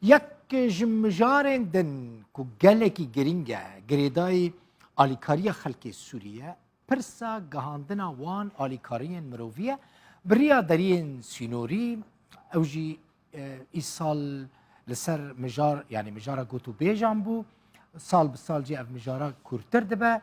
یک جمجارن دن کو گلکی گرینگه گریدای آلیکاری خلق سوریه پرسا گهاندنا وان آلیکاری مروفیه بریا درین سینوری اوجی ایسال لسر مجار یعنی مجارا گوتو بیجان بو سال به سال جی اف مجارا کورتر دبه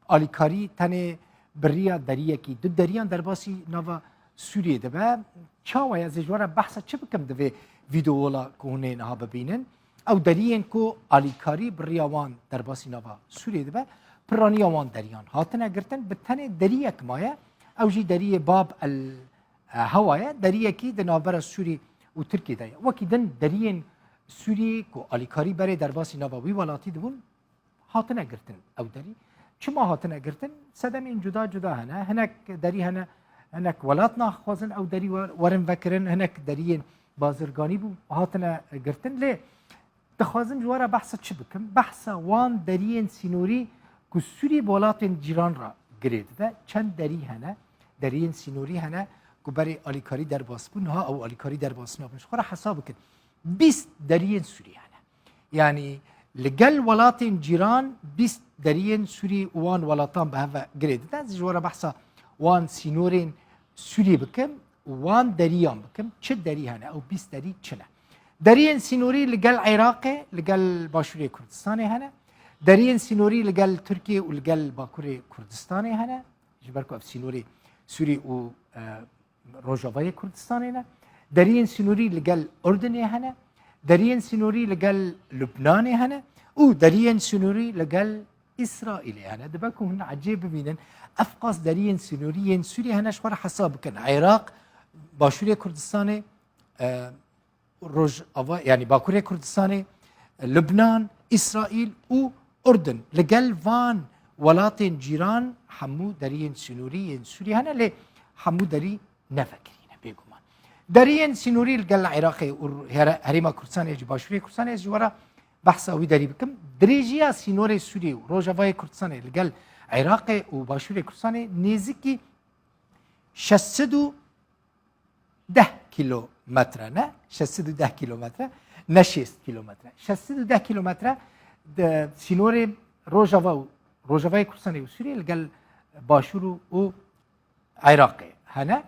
آلیکاری تنه بریا دریه کی دو دریان در باسی نوا سوریه دبه چاوه از جوارا بحثا چه بکم دوه ویدیولا کهونه نها ببینن او دریان کو آلیکاری بریا وان در باسی نوا سوریه دبه پرانی وان دریان هاتنه گرتن به تنه دریه کمایه او جی دریه باب الهوایه دریه کی دنابر سوری و ترکیه دایه وکی دن دریان سوریه کو آلیکاری بره در باسی نوا وی ولاتی دبون هاتنه گرتن او دری چما هاتنه گرتن سدمین جدا جدا هنه هنک دری هنه هنک ولات ناخوازن او دری ورن وکرن هنک دریان بازرگانی بو هاتنه گرتن لی دخوازم جوارا بحثا چی بکم بحثا وان دریان سینوری که سوری بولاتین جیران را گرید ده چند دری هنه دریان سینوری هنه که برای آلیکاری در باسبون ها او آلیکاری در باسبون ها خورا حساب کن 20 دریان سوری هنه یعنی لگل ولاتین جیران 20 دریان سوری وان ولاتان به هوا گرید ده جوارا بحثا وان سینورین سوری بکم وان دریان بکم چه دری هنه او 20 دری چنه دریان سینوری لگل عراق لگل باشوری کردستان هنه دریان سینوری لگل ترکیه و لگل باکوری کردستان هنه جبرکو اف سینوری سوری و روجاوای کردستان هنه دریان سینوری لگل اردن هنه دریان سینوری لگل لبنان هنه و دریان سینوری لگل اسرائیل هنه دبکو هن عجیب ببینن افقاس دریان سینوری سوری هنه شوار حساب کن عراق باشوری کردستان روجاوا یعنی باکوری کردستان لبنان اسرائیل و اردن لگل وان ولاتین جیران همو دریان سینوری سوری هنه لی همو دری نفکرینه بگومان دریان سینوری لگل عراق و هریما کردستان یجی باشوری کردستان یجی جوارا بحث اوی داری بکم دریجیا سینور سوری و روجاوای کردستان لگل عراق و باشوری کردستان نزدیکی 610 کیلومتر نه 610 کیلومتر نه 6 کیلومتر 610 کیلومتر د سینور روجاوای کردستان و سوری لگل باشور و عراق هنه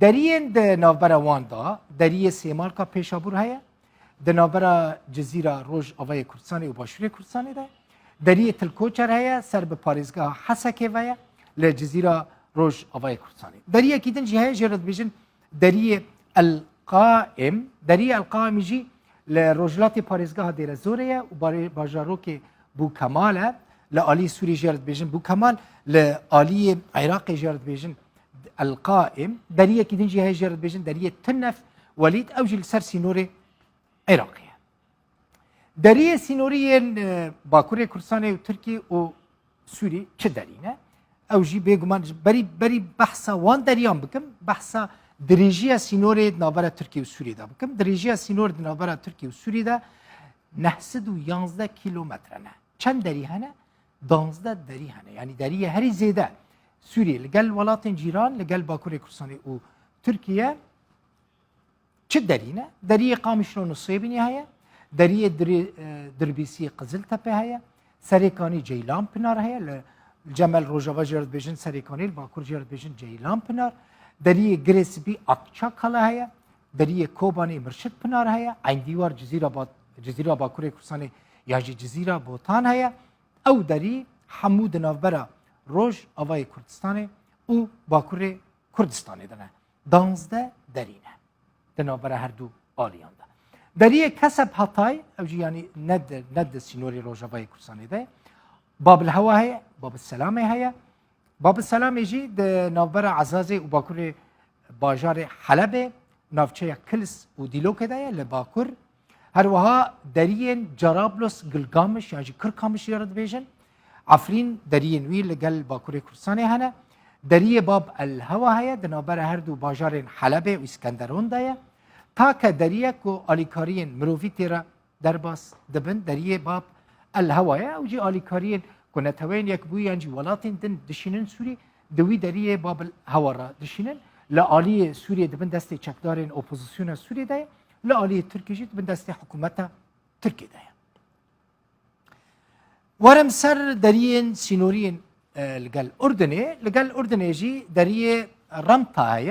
دریان د نوبر وان دا دریه سیمال کا پیشابور هیا د نوبر جزیره روجاوای کردستان و باشور کردستان ده دریه تلکوچر هیا سر به پاریزگاه حسکه ویا ل جزیره روجاوای کردستان دریه کیدن جهه جرد بیجن دریه القائم دریه القائم جی لروجلات پاریزگاه دیر زوریه و باجارو که بو کماله لآلی سوری جرد بیجن بو کمال لآلی عراق جرد بیجن القائم دریه که دنجی های جرد بیجن دریه تنف ولید اوجی سر سینور عراقیه دریه سینوری باکوری کردستان و ترکیه و سوری چه درینه اوجی بگمان بری بحثا وان دریان بکم بحثا دریجی سینور نابر ترکیه و سوریه دا بکم دریجی سینور نابر ترکیه و سوریه دا 911 کیلومتر نه چند دری هنه 12 دری هنه یعنی دری هری زیده سوریه لگل ولاتین جیران لگل باکوری کردستان و ترکیه چه دری نه دری قامشلو نصیبینی هیا دری دربیسی قزل تپه هیا سریکانی جیلان پنار هیا جمل روجاوا جرد بیجن سریکانی باکور جرد بیجن جیلان پنار دری گریسبی اقچا کلا هیا دری کوبانی مرشد پنار هیا این دیوار جزیره باکوری کردستان یا جزیره بوتان هیا او دری حمود نوبرا روجاوای کردستان و باکوری کردستان دنه 12 درینه دنوبرا هر دو آلیان ده دری کسب هاتای او یعنی ند سینوری روجاوای کردستان ده باب الهوا هیا باب السلام هیا باب السلام جی د نوبرا عزازه و باکوری باجار حلب نافچه کلس و دیلوک ده لباکور هر وها درین جرابلس گلگامش یعنی کرکامش یارد بیجن عفرین درین وی لگل باکوری کردستان هنه دری باب الهوا هیا دنابر هر دو باجار حلب و اسکندرون ده تا که دریه کو آلیکارین مروفی تیرا درباس دبن دری باب الهوا هیا او جی آلیکارین کو نتوین یک بوی انجی ولاتین دن دشینن سوری دوی دری باب الهوا را دشینن لآلی سوریه دبن دست چکدارین اپوزیسیون سوریه ده لآلی ترکی جید بن دست حکومت ترکی ده ورم سر درین سینورین لقال أردني جي دريه رمطة هي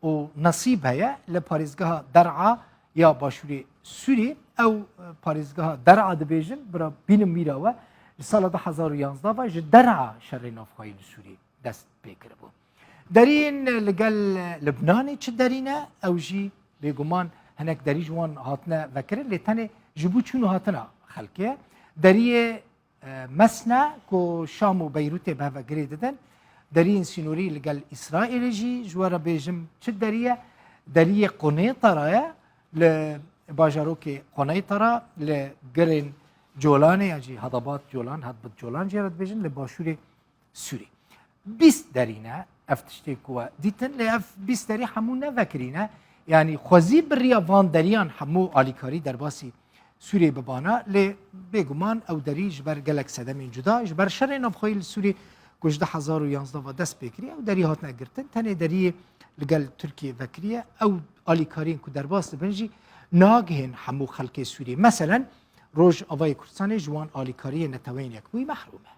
ونصيب هي لباريزجها درعا يا باشوري سوري أو باريزجها درعا دبيجن برا بين ميراوا لسال 2011 و درعا شرين أفغاني سوري دست بيكربو درين لقال لبناني چه درينا أو جي بيجمان هناك دري جوان هاتنا ذكر اللي تاني جبو شنو هاتنا خلقيه دريه مسنا کو شام و بیروت به و گریدن درین سینوری لگل اسرائیل جی جوارا بیجم چه دریه قنیطره ل باجاروک قنیطره ل گرین جولان یعنی هضبات جولان هضبط جولان جرد بیجن ل باشور سوری 20 درینه افتشتی کو دیتن ل اف 20 دری همون نذکرینه یعنی خوزی بریا وان دریان همو آلیکاری در باسی سوریه ببانا لی بگمان او دریج بر گلک سدمین جدا بر شر نبخویل سوری گوشده 2011 و دست بکری او دری هات نگرتن تنه دری لگل ترکیه وکریه او آلیکارین که در باست بنجی ناگهن همو خلق سوریه مثلا روز آوای کردستان جوان آلیکاری نتوین یک بوی محرومه